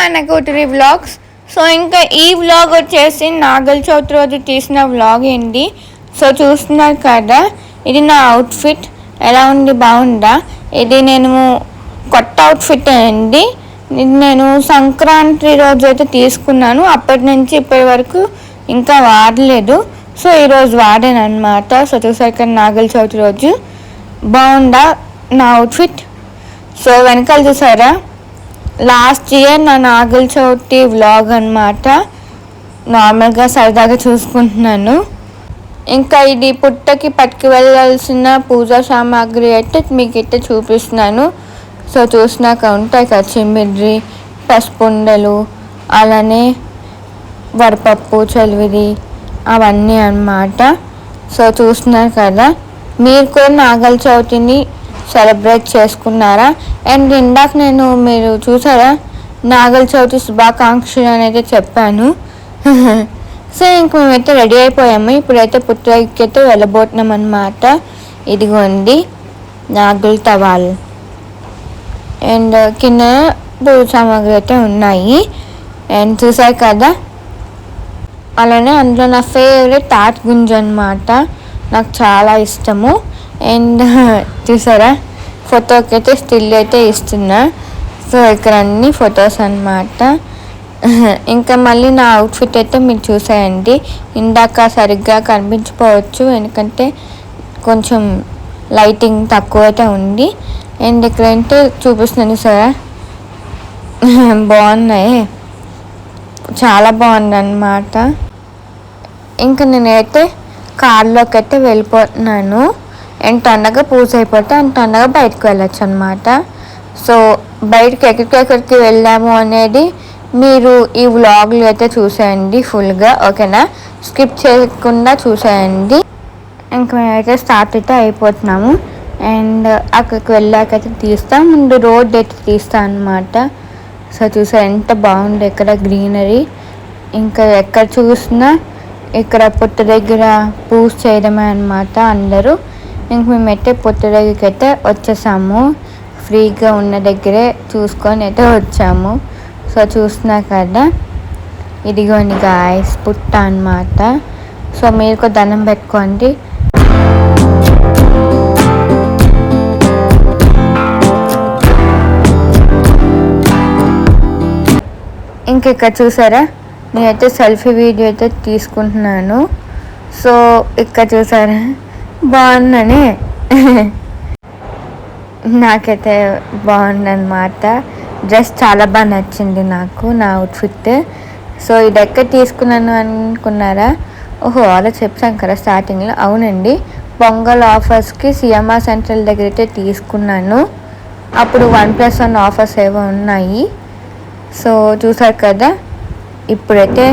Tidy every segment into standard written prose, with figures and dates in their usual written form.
నాన్న కూతురి vlogs. So ఇంకా ఈ వ్లాగ్ వచ్చేసి నాగల చవితి రోజు తీసిన వ్లాగ్ ఏంటి. సో చూస్తున్నారు కదా, ఇది నా అవుట్ఫిట్ ఎలా ఉంది, బాగుందా? ఇది నేను కొత్త అవుట్ఫిట్ అండి. ఇది నేను సంక్రాంతి రోజు అయితే తీసుకున్నాను. అప్పటి నుంచి ఇప్పటి వరకు ఇంకా వాడలేదు. సో ఈరోజు వాడాను అనమాట. సో చూసారు కదా, నాగల చవితి రోజు బాగుందా నా అవుట్ఫిట్? సో వెనకాల చూసారా, లాస్ట్ ఇయర్ నా నాగల చవితి వ్లాగ్ అనమాట. నార్మల్గా సరదాగా చూసుకుంటున్నాను. ఇంకా ఇది పుట్టకి పట్టుకు వెళ్ళాల్సిన పూజా సామాగ్రి అయితే మీకు అయితే చూపిస్తున్నాను. సో చూసినాక ఉంటాయి కదా, చిమ్మిడ్రి, పసుపుండలు, అలానే వరపప్పు, చలివిడి, అవన్నీ అన్నమాట. సో చూస్తున్నారు కదా, మీరు కూడా నాగల చవితిని సెలబ్రేట్ చేసుకున్నారా? అండ్ ఇందాక మీరు చూసారా, నాగల చవితి శుభాకాంక్షలు అనేది చెప్పాను. సో ఇంక మేమైతే రెడీ అయిపోయాము. ఇప్పుడైతే పుట్టకి అయితే వెళ్ళబోతున్నాం అన్నమాట. ఇదిగోండి నాగుల తవాల్ అండ్ కింద పూజ సామాగ్రి అయితే ఉన్నాయి. అండ్ చూసారు కదా, అలానే అందులో నా ఫేవరెట్ తాటి గుంజ అనమాట. నాకు చాలా ఇష్టము. అండ్ చూసారా, ఫోటోకి అయితే స్టిల్ అయితే ఇస్తున్నా. సో ఇక్కడ అన్ని ఫొటోస్ అన్నమాట. ఇంకా మళ్ళీ నా అవుట్ఫిట్ అయితే మీరు చూసాయండి. ఇందాక సరిగ్గా కనిపించకపోవచ్చు, ఎందుకంటే కొంచెం లైటింగ్ తక్కువ అయితే ఉంది. అండ్ ఇక్కడ అయితే చూపిస్తున్నాను సార్, బాగున్నాయి, చాలా బాగుంది అన్నమాట. ఇంకా నేనైతే కార్లోకి అయితే వెళ్ళిపోతున్నాను. అండ్ తొందరగా పూజ అయిపోతే అండ్ తొందరగా బయటకు వెళ్ళచ్చు అనమాట. సో బయటకి ఎక్కడికెక్కడికి వెళ్ళాము అనేది మీరు ఈ వ్లాగ్లో అయితే చూసేయండి ఫుల్గా, ఓకేనా? స్కిప్ చేయకుండా చూసేయండి. ఇంకా మేమైతే స్టార్ట్ అయితే అయిపోతున్నాము. అండ్ అక్కడికి వెళ్ళాకైతే తీస్తాం, ముందు రోడ్ అయితే తీస్తాం అనమాట. సో చూసా ఎంత బాగుంది ఇక్కడ గ్రీనరీ. ఇంకా ఎక్కడ చూసినా ఇక్కడ పుట్ట దగ్గర పూజ చేయడమే అనమాట అందరూ. ఇంక మేమైతే పుట్ట దగ్గరికి అయితే వచ్చేసాము. ఫ్రీగా ఉన్న దగ్గరే చూసుకొని అయితే వచ్చాము. సో చూస్తున్నా కదా, ఇదిగోండి గాయస్ పుట్ట అనమాట. సో మీరు కూడా దండం పెట్టుకోండి. ఇంక ఇక్కడ చూసారా, నేనైతే సెల్ఫీ వీడియో అయితే తీసుకుంటున్నాను. సో ఇక్కడ చూసారా, బాగుందని నాకైతే బాగుందన్నమాట. డ్రెస్ చాలా బాగా నచ్చింది నాకు, నా అవుట్ఫిట్. సో ఇది ఎక్కడ తీసుకున్నాను అనుకున్నారా? ఓహో, అలా చెప్పాను కదా స్టార్టింగ్లో. అవునండి, పొంగల్ ఆఫర్స్కి సిఎంఆర్ సెంట్రల్ దగ్గర అయితే తీసుకున్నాను. అప్పుడు 1+1 ఆఫర్స్ ఏవో ఉన్నాయి. సో చూసారు కదా, ఇప్పుడైతే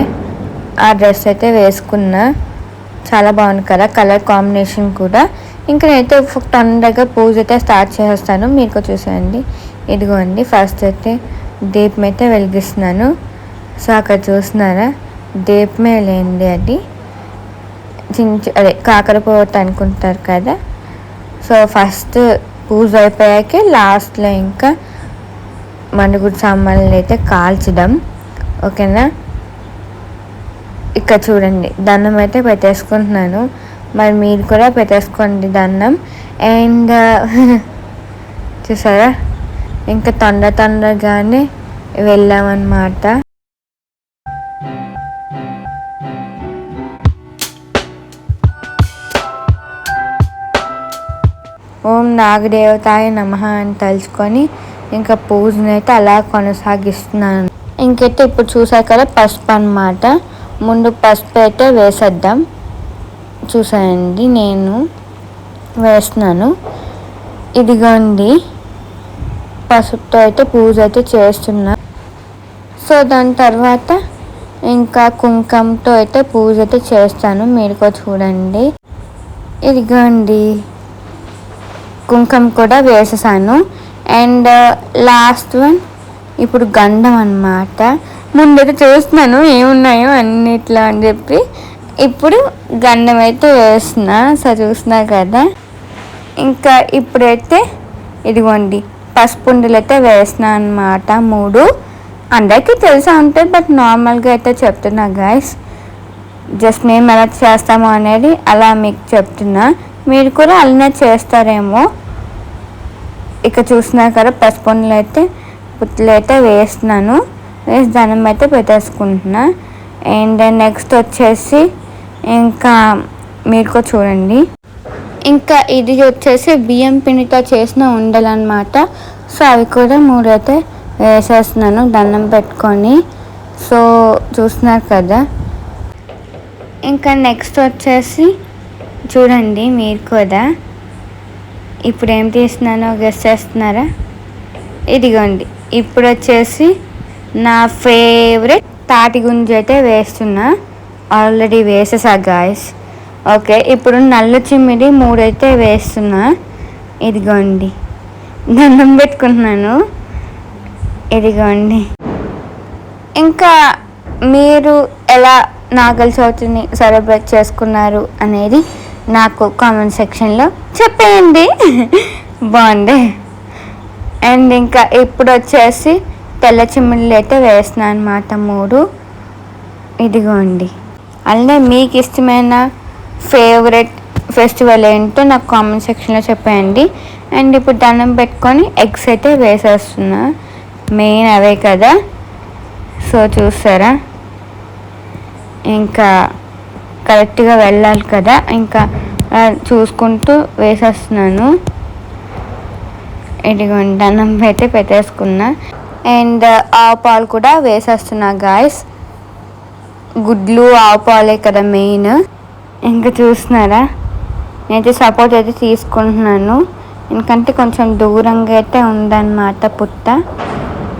ఆ డ్రెస్ అయితే వేసుకున్నా. చాలా బాగుంది కదా, కలర్ కాంబినేషన్ కూడా. ఇంకా నేనైతే తొందరగా పూజ అయితే స్టార్ట్ చేస్తాను. మీకు చూసేయండి, ఇదిగోండి ఫస్ట్ అయితే దీపం అయితే వెలిగిస్తున్నాను. సో అక్కడ చూస్తున్నారా, దీపమే లేండి, అది అదే కాకరపోత అనుకుంటారు కదా. సో ఫస్ట్ పూజ అయిపోయాకే లాస్ట్లో ఇంకా మనుగుడు సామాన్లు అయితే కాల్చడం, ఓకేనా? ఇక్కడ చూడండి, దండం అయితే పెట్టేసుకుంటున్నాను. మరి మీరు కూడా పెట్టేసుకోండి దండం. అండ్ చూసారా, ఇంకా తొందరగానే వెళ్ళామన్నమాట. ఓం నాగదేవతాయ నమః అని తలుచుకొని ఇంకా పూజను అయితే అలా కొనసాగిస్తున్నాను. ఇంకైతే ఇప్పుడు చూసారు కదా, పసుపు అన్నమాట. ముందు పసుపు అయితే వేసేద్దాం. చూసాయండి, నేను వేస్తున్నాను. ఇదిగోండి, పసుపుతో అయితే పూజ అయితే చేస్తున్నా. సో దాని తర్వాత ఇంకా కుంకుమతో అయితే పూజ అయితే చేస్తాను. మీరు కూడా చూడండి, ఇదిగోండి కుంకుమ కూడా వేసేసాను. అండ్ లాస్ట్ వన్ ఇప్పుడు గంధం అన్నమాట. ముందైతే చూస్తున్నాను ఏమున్నాయో అన్నిట్లో అని చెప్పి, ఇప్పుడు గంధం అయితే వేస్తున్నా. సో చూస్తున్నా కదా, ఇంకా ఇప్పుడైతే ఇదిగోండి పసుపుండలు అయితే వేస్తున్నా అన్నమాట 3. అందరికీ తెలిసే ఉంటుంది, బట్ నార్మల్గా అయితే చెప్తున్నా గైస్. జస్ట్ మేము ఎలా చేస్తామో అనేది అలా మీకు చెప్తున్నా, మీరు కూడా అలానే చేస్తారేమో. ఇక చూస్తున్నారు కదా, పసుపొన్నులు అయితే పుత్తులు అయితే వేస్తున్నాను, వేసి దండం అయితే పెట్టేసుకుంటున్నా. అండ్ నెక్స్ట్ వచ్చేసి ఇంకా మీరు కూడా చూడండి, ఇంకా ఇది వచ్చేసి బియ్యం పిండితో చేసిన ఉండలు అన్నమాట. సో అవి కూడా 3 అయితే వేసేస్తున్నాను దండం పెట్టుకొని. సో చూస్తున్నారు కదా. ఇంకా నెక్స్ట్ వచ్చేసి చూడండి మీరు కూడా, ఇప్పుడు ఏం తీస్తున్నానో గెస్ చేస్తున్నారా? ఇదిగోండి, ఇప్పుడు వచ్చేసి నా ఫేవరెట్ తాటి గుంజ అయితే వేస్తున్నా. Already వేసేసా guys. ఓకే, ఇప్పుడు నల్ల చిమ్మిడి 3 అయితే వేస్తున్నా. ఇదిగోండి, దండం పెట్టుకుంటున్నాను. ఇదిగోండి. ఇంకా మీరు ఎలా నాగల చవితిని సెలబ్రేట్ చేసుకున్నారు అనేది నాకు కామెంట్ సెక్షన్లో చెప్పేయండి. బాగుంది. అండ్ ఇంకా ఇప్పుడు వచ్చేసి తెల్ల చిమ్మిళ్ళు అయితే వేస్తున్నాను అనమాట 3. ఇదిగోండి. అలానే మీకు ఇష్టమైన ఫేవరెట్ ఫెస్టివల్ ఏంటో నాకు కామెంట్ సెక్షన్లో చెప్పండి. అండ్ ఇప్పుడు దండం పెట్టుకొని ఎగ్స్ అయితే వేసేస్తున్నా, మెయిన్ అవే కదా. సో చూసారా, ఇంకా కరెక్ట్గా వెళ్ళాలి కదా, ఇంకా చూసుకుంటూ వేసేస్తున్నాను. ఇదిగోండి, దండం అయితే పెట్టేసుకున్నా. అండ్ ఆవు పాలు కూడా వేసేస్తున్నా గాయస్. గుడ్లు ఆవు పాలే కదా మెయిన్. ఇంకా చూస్తున్నారా, నేనైతే సపోర్ట్ అయితే తీసుకుంటున్నాను, ఎందుకంటే కొంచెం దూరంగా అయితే ఉందన్నమాట పుట్ట.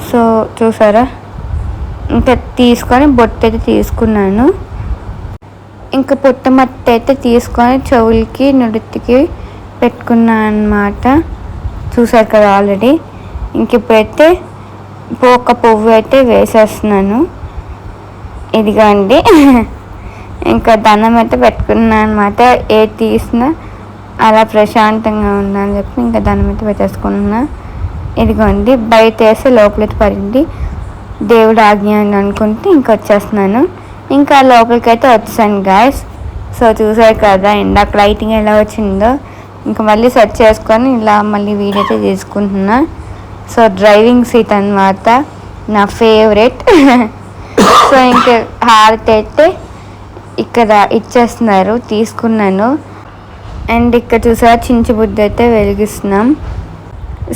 సో చూసారా, ఇంకా తీసుకొని బొట్టు అయితే తీసుకున్నాను. ఇంకా పుట్ట మట్టి అయితే తీసుకొని చెవులకి నుడితికి పెట్టుకున్నాను అన్నమాట. చూసారు కదా ఆల్రెడీ. ఇంక ఇప్పుడైతే ఒక పువ్వు అయితే వేసేస్తున్నాను. ఇదిగోండి. ఇంకా దండం అయితే పెట్టుకున్నాను అనమాట. ఏది తీసినా అలా ప్రశాంతంగా ఉందని చెప్పి ఇంకా దండం అయితే పెట్టేసుకున్నా. ఇదిగోండి, బయట వేసి లోపలికి పడింది, దేవుడు ఆజ్ఞ అని అనుకుంటే ఇంకా వచ్చేస్తున్నాను. ఇంకా లోపలికి అయితే వచ్చాను గాయస్. సో చూసారు కదా ఇందాక లైటింగ్ ఎలా వచ్చిందో. ఇంకా మళ్ళీ సెట్ చేసుకొని ఇలా మళ్ళీ వీడియో అయితే తీసుకుంటున్నా. సో డ్రైవింగ్ సీట్ అన్నమాట, నా ఫేవరెట్. సో ఇంకా హారతి అయితే ఇక్కడ ఇచ్చేస్తున్నారు, తీసుకున్నాను. అండ్ ఇక్కడ చూసారా చించుబుద్ధి అయితే వెలిగిస్తున్నాం.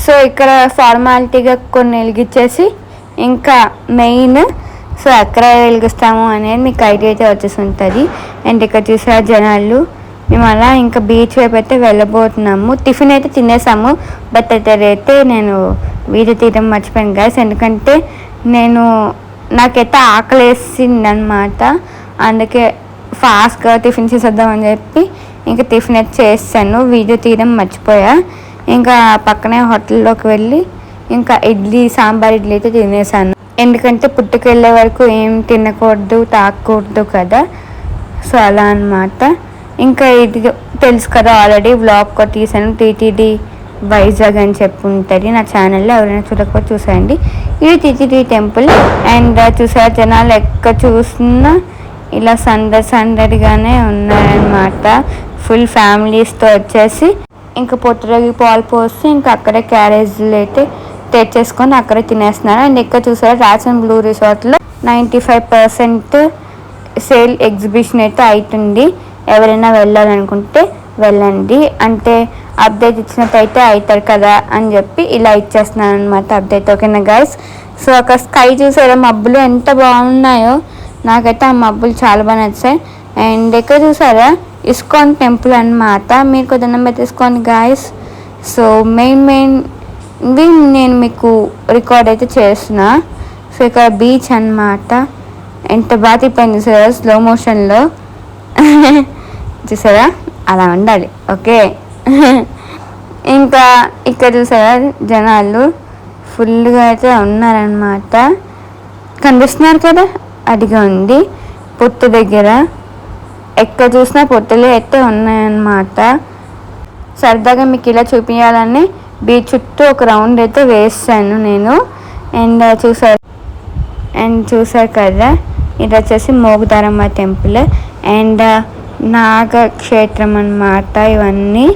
సో ఇక్కడ ఫార్మాలిటీగా కొన్ని వెలిగించేసి ఇంకా మెయిన్ సో ఎక్కడ వెలిగిస్తాము అనేది మీకు ఐడియా అయితే వచ్చేసి ఉంటుంది. అండ్ ఇక్కడ చూసారా జనాలు, మేము అలా ఇంకా బీచ్ వైపు అయితే వెళ్ళబోతున్నాము. టిఫిన్ అయితే తినేసాము, బట్ అయితే నేను వీడియో తీయడం మర్చిపోయాను గాయస్, ఎందుకంటే నాకైతే ఆకలి వేసింది అనమాట. అందుకే ఫాస్ట్గా టిఫిన్ చేసేద్దామని చెప్పి ఇంకా టిఫిన్ అయితే చేస్తాను, వీడియో తీయడం మర్చిపోయా. ఇంకా పక్కనే హోటల్లోకి వెళ్ళి ఇంకా సాంబార్ ఇడ్లీ అయితే తినేసాను, ఎందుకంటే పుట్టుకెళ్ళే వరకు ఏం తినకూడదు తాగకూడదు కదా. సో అలా అనమాట. ఇంకా ఇది తెలుసు కదా, ఆల్రెడీ వ్లాగ్ కూడా తీసాను, టీటీడీ వైజాగ్ అని చెప్పి ఉంటుంది నా ఛానల్లో, ఎవరైనా చూడకపోతే చూసేయండి. ఇది టీటీడీ టెంపుల్. అండ్ చూసారా జనాలు ఎక్కడ చూస్తున్నా ఇలా సందడిగానే ఉన్నారనమాట. ఫుల్ ఫ్యామిలీస్తో వచ్చేసి ఇంకా పొట్టురగి పాలు పోసి ఇంకా అక్కడే క్యారేజీలు అయితే తెచ్చేసుకొని అక్కడే తినేస్తున్నారు. అండ్ ఇక్కడ చూసారా రాజన్ బ్లూ రిసార్ట్లో 95% సేల్ ఎగ్జిబిషన్ అయితే అవుతుంది. ఎవరైనా వెళ్ళాలనుకుంటే వెళ్ళండి, అంటే అప్డేట్ ఇచ్చినట్టయితే అవుతారు కదా అని చెప్పి ఇలా ఇచ్చేస్తున్నాను అనమాట అప్డేట్. ఓకేనా గైస్. సో అక్కడ స్కై చూసారా, మబ్బులు ఎంత బాగున్నాయో, నాకైతే ఆ మబ్బులు చాలా బాగా నచ్చాయి. అండ్ ఇక్కడ చూసారా ఇస్కాన్ టెంపుల్ అనమాట, మీరు కొద్ది దండం తీసుకోండి గాయస్. సో మెయిన్వి నేను మీకు రికార్డ్ అయితే చేస్తున్నా. సో ఇక్కడ బీచ్ అనమాట, ఎంత బాగా తిప్పాను చూసారా స్లో మోషన్లో. చూసారా, అలా ఉండాలి. ఓకే. ఇంకా ఇక్కడ చూసారా జనాలు ఫుల్గా అయితే ఉన్నారనమాట, కనిపిస్తున్నారు కదా, అదిగా ఉంది పొట్టు దగ్గర. ఎక్కడ చూసినా పొట్టులు అయితే ఉన్నాయన్నమాట. సరదాగా మీకు ఇలా చూపించాలని బీచ్ చుట్టూ ఒక రౌండ్ అయితే వేసాను నేను. అండ్ చూసారు అండ్ చూసారు కదా, ఇది వచ్చేసి మోగుదారమ్మ టెంపుల్ అండ్ నాగక్షేత్రం అన్నమాట ఇవన్నీ.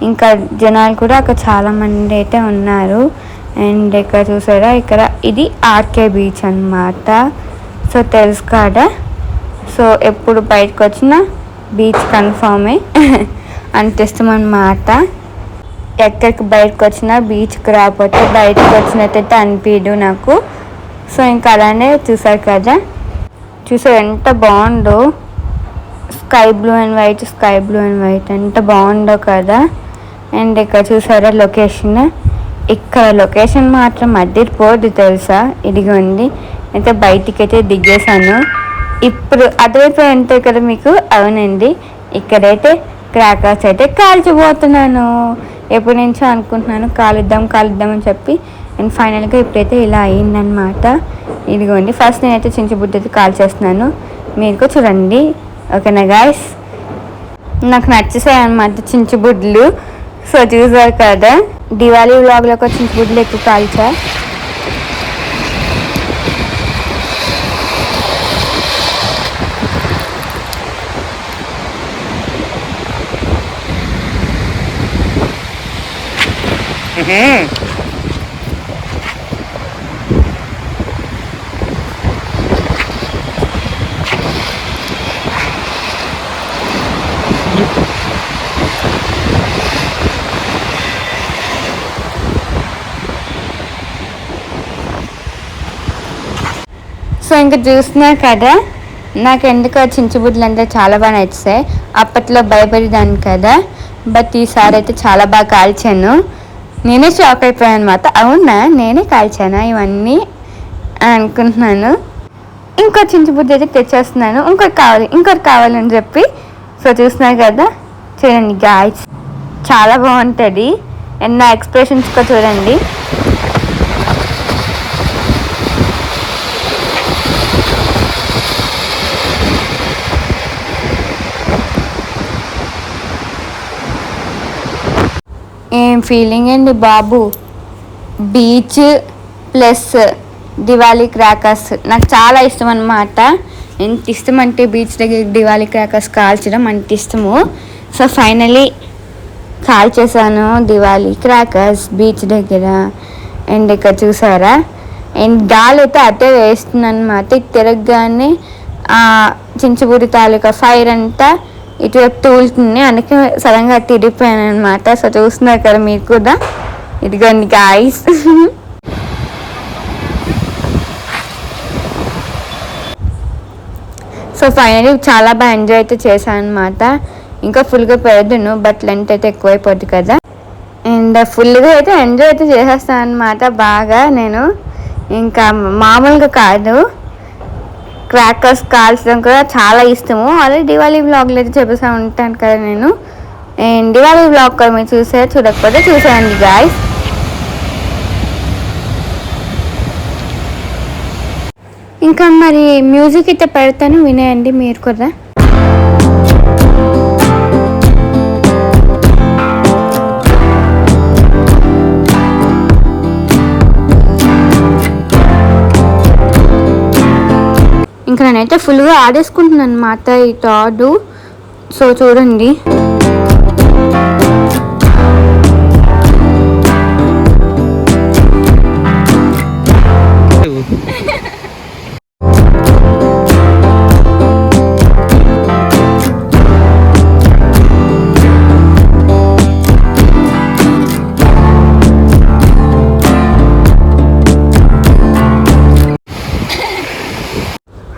ఇంకా జనాలు కూడా అక్కడ చాలామంది అయితే ఉన్నారు. అండ్ ఇక్కడ చూసారా, ఇక్కడ ఇది ఆర్కే బీచ్ అన్నమాట. సో తెలుసు కదా, సో ఎప్పుడు బయటకు వచ్చినా బీచ్ కన్ఫామే అనిపిస్తామన్నమాట. ఎక్కడికి బయటకు వచ్చినా బీచ్కి రాకపోతే బయటకు వచ్చినట్టయితే అనిపించదు నాకు. సో ఇంకా అలానే చూసారు కదా, చూసారు ఎంత బాగుందో, స్కై బ్లూ అండ్ వైట్ ఎంత బాగుందో కదా. అండ్ ఇక్కడ చూసారా లొకేషన్, ఇక్కడ లొకేషన్ మాత్రం అదిరిపోదు తెలుసా. ఇదిగోండి, అయితే బయటికి అయితే దిగేశాను. ఇప్పుడు అటువైపు ఉంటాయి కదా మీకు, అవునండి, ఇక్కడైతే క్రాకర్స్ అయితే కాల్చిపోతున్నాను. ఎప్పటి నుంచో అనుకుంటున్నాను కాలుద్దాం అని చెప్పి. అండ్ ఫైనల్గా ఇప్పుడైతే ఇలా అయిందనమాట. ఇదిగోండి, ఫస్ట్ నేనైతే చించుబుడ్డి అయితే కాల్ చేస్తున్నాను, మీరు చూడండి. ఓకేనా గాయస్, నాకు నచ్చేసాయి అనమాట చించుబుడ్లు. సో చూసారు కదా, దివాళీ వ్లాగ్లో ఒక చించుబుడ్లు ఎక్కువ కాల్చా. సో ఇంకా చూస్తున్నారు కదా, నాకు ఎందుకు చించుబుడ్లు అంటే చాలా బాగా నచ్చాయి. అప్పట్లో భయపడేదాన్ని కదా, బట్ ఈసారి అయితే చాలా బాగా కాల్చాను. నేనే షాక్ అయిపోయాను అనమాట. అవునా, నేనే కాల్చానా ఇవన్నీ అనుకుంటున్నాను. ఇంకో చించుబుడ్డి అయితే తెచ్చేస్తున్నాను, ఇంకోటి కావాలని చెప్పి. సో చూస్తున్నారు కదా, చూడండి గాయ్స్, చాలా బాగుంటుంది. అండ్ నా ఎక్స్ప్రెషన్స్ కూడా చూడండి. ఏం ఫీలింగ్ అండి బాబు, బీచ్ ప్లస్ దివాళీ క్రాకర్స్ నాకు చాలా ఇష్టం అన్నమాట. ఎంత ఇష్టం అంటే బీచ్ దగ్గర దివాళీ క్రాకర్స్ కాల్చడం అంత ఇష్టము. సో ఫైనలీ కాల్చేసాను దివాళీ క్రాకర్స్ బీచ్ దగ్గర. అండ్ ఇక్కడ చూసారా, అండ్ గాలి అయితే అట్టే వేస్తుంది అనమాట. తిరగగానే చించుబుడి తాలూకా ఫైర్ అంతా ఇటువైపు తూలుతుంది, అందుకే సడన్గా తిరిగిపోయాను అనమాట. సో చూస్తున్నారు కదా మీరు కూడా, ఇదిగోండి గాయ్స్. సో ఫైనలీ చాలా బాగా ఎంజాయ్ అయితే చేశాను అనమాట. ఇంకా ఫుల్గా పెడదును, బట్ లెంత్ అయితే ఎక్కువైపోద్ది కదా. అండ్ ఫుల్గా అయితే ఎంజాయ్ అయితే చేసేస్తాను అనమాట బాగా నేను. ఇంకా మామూలుగా కాదు, క్రాకర్స్ కాల్చడం కూడా చాలా ఇష్టము. ఆల్రెడీ దివాళీ వ్లాగ్లో అయితే చెప్పేసా ఉంటాను కదా నేను. అండ్ దివాళీ వ్లాగ్ కూడా మీరు చూడకపోతే చూసేయండి గాయ్స్. ఇంకా మరి మ్యూజిక్ అయితే పెడతాను, వినేయండి మీరు కూడా. ఇంకా నేనైతే ఫుల్గా ఆడేసుకుంటున్నాను అనమాట ఈ తాడు. సో చూడండి,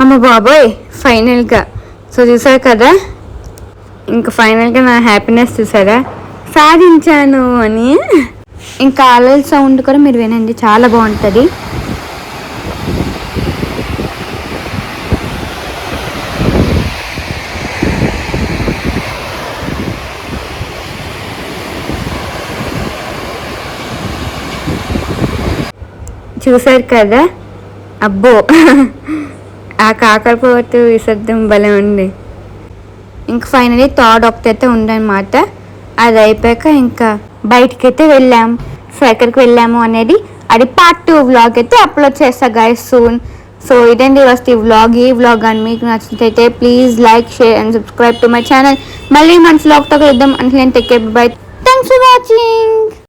అమ్మ బాబోయ్ ఫైనల్గా. సో చూసారు కదా, ఇంకా ఫైనల్గా నా హ్యాపీనెస్ చూసారా, సాధించాను అని. ఇంకా అలల్ సౌండ్ కూడా మీరు వినండి, చాలా బాగుంటుంది. చూసారు కదా, అబ్బో ఆ కాకరపోతు విసర్జం భలే ఉంది. ఇంకా ఫైనలీ థర్డ్ ఒకటైతే ఉందన్నమాట. అది అయిపోయాక ఇంకా బయటకైతే వెళ్ళాం. సో ఎక్కడికి వెళ్ళాము అనేది అది పార్ట్ 2 వ్లాగ్ అయితే అప్లోడ్ చేస్తా గైస్ సూన్. సో ఇదండి వస్తే ఈ వ్లాగ్ కానీ మీకు నచ్చినట్లయితే please like share and subscribe to my channel. మళ్ళీ మంచి వ్లాగ్తో కలుద్దాం. అంటే take care, by. Thanks for watching.